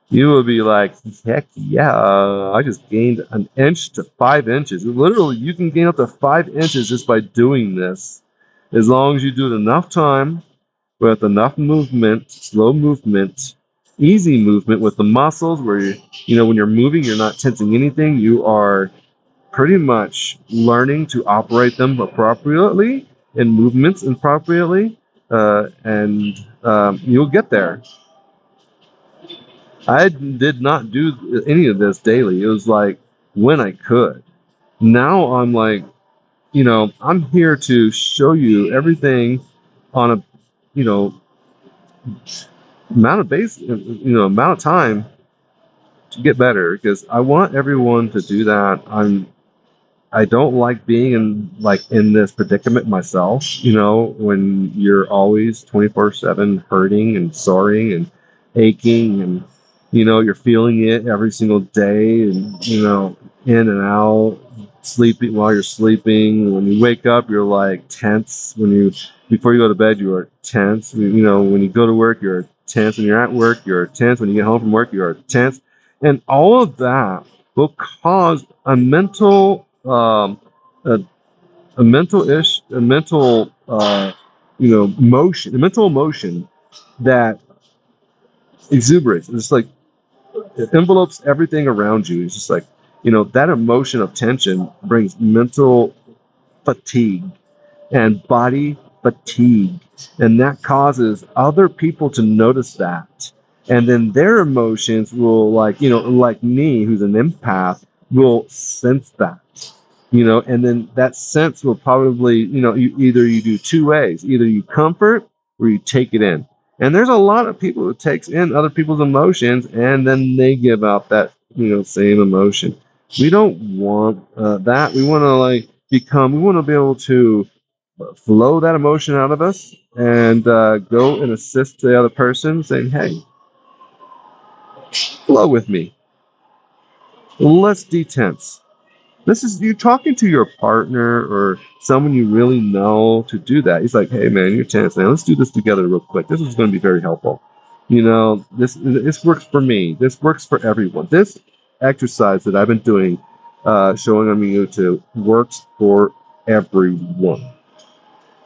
You will be like, heck yeah, I just gained an inch to 5 inches. Literally, you can gain up to 5 inches just by doing this. As long as you do it enough time, with enough movement, slow movement, easy movement with the muscles where when you're moving, you're not tensing anything. You are pretty much learning to operate them appropriately and movements appropriately, and you'll get there. I did not do any of this daily. It was like when I could. Now I'm like, I'm here to show you everything on a, you know, amount of time to get better, because I want everyone to do that. I don't like being in this predicament myself, when you're always 24/7 hurting and soaring and aching, and you're feeling it every single day, and in and out, sleeping while you're sleeping. When you wake up, you're like tense. Before you go to bed, you are tense. When you go to work, you're tense. When you're at work, you're tense. When you get home from work, you're tense. And all of that will cause a mental motion, a mental emotion that exuberates. It's like it envelopes everything around you. It's just like, that emotion of tension brings mental fatigue and body fatigue, and that causes other people to notice that, and then their emotions will, like me, who's an empath, will sense that, and then that sense will probably, you do two ways: either you comfort or you take it in. And there's a lot of people who takes in other people's emotions and then they give out that, same emotion. We don't want that. We want we want to be able to flow that emotion out of us and go and assist the other person, saying, hey, flow with me. Let's detense. This is you talking to your partner or someone you really know to do that. He's like, hey, man, you're tense, man. Let's do this together real quick. This is going to be very helpful. This works for me. This works for everyone. This exercise that I've been doing, showing on YouTube, works for everyone.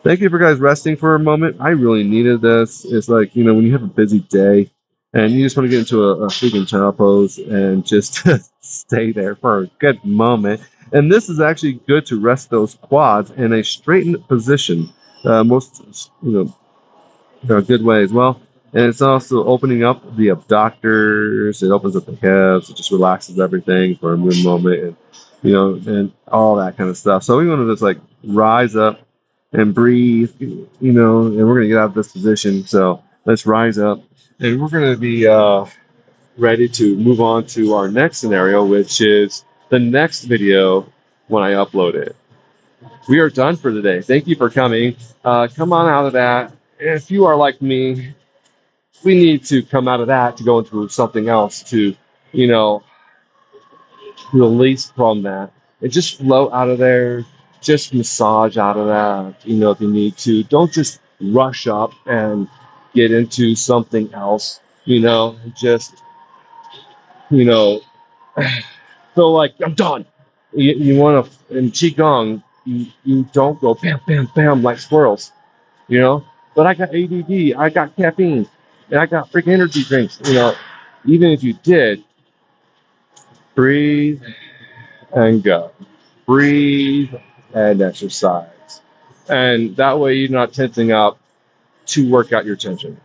Thank you for guys resting for a moment. I really needed this. It's like, when you have a busy day and you just want to get into a freaking child pose and just stay there for a good moment. And this is actually good to rest those quads in a straightened position. Most, a good way as well. And it's also opening up the abductors. It opens up the hips. It just relaxes everything for a good moment, and all that kind of stuff. So we want to just rise up and breathe, and we're going to get out of this position. So let's rise up, and we're going to be ready to move on to our next scenario, which is the next video when I upload it. We are done for today. Thank you for coming. Come on out of that. If you are like me, we need to come out of that to go into something else to, you know, release from that and just flow out of there. Just massage out of that, if you need to. Don't just rush up and get into something else, just, you know, feel like I'm done. You want to, in Qigong, you don't go bam, bam, bam like squirrels, you know? But I got ADD, I got caffeine, and I got freaking energy drinks, Even if you did, breathe and go. Breathe and exercise. And that way you're not tensing up to work out your tension.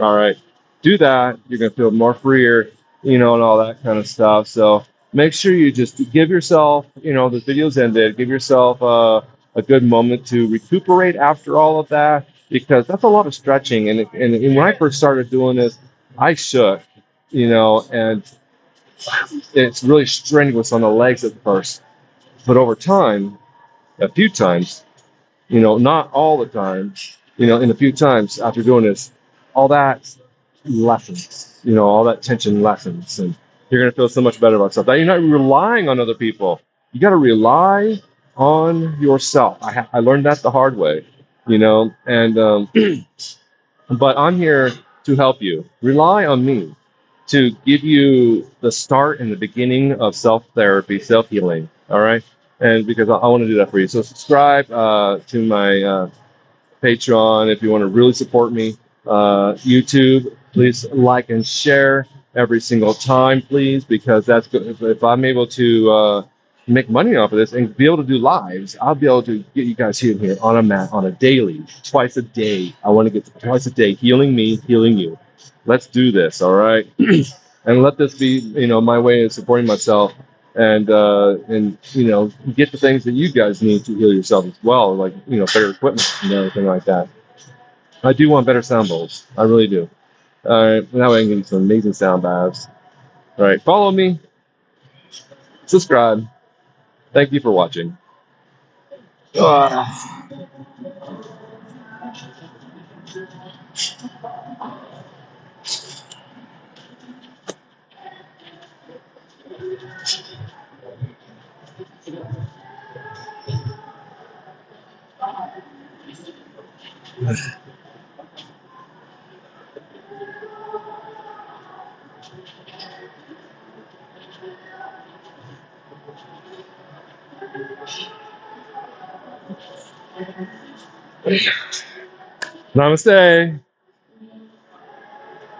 All right. Do that. You're going to feel more freer, and all that kind of stuff. So make sure you just give yourself, the video's ended, give yourself a good moment to recuperate after all of that, because that's a lot of stretching. And when I first started doing this, I shook, and it's really strenuous on the legs at first. But over time, a few times, not all the time, in a few times after doing this, all that lessens, all that tension lessens, and you're going to feel so much better about yourself. Now, you're not relying on other people. You got to rely on yourself. I learned that the hard way, and but I'm here to help you. Rely on me to give you the start and the beginning of self therapy, self healing. All right. And because I want to do that for you. So subscribe to my Patreon if you want to really support me. YouTube, please like and share every single time, please, because that's good. If I'm able to make money off of this and be able to do lives, I'll be able to get you guys here on a mat on a daily, twice a day. I want to get twice a day healing me, healing you. Let's do this, all right? And let this be, my way of supporting myself and get the things that you guys need to heal yourself as well, like better equipment and everything like that. I do want better sound bowls. I really do. All right, that way I can give you some amazing sound baths. All right, follow me, subscribe. Thank you for watching. Ah. Namaste.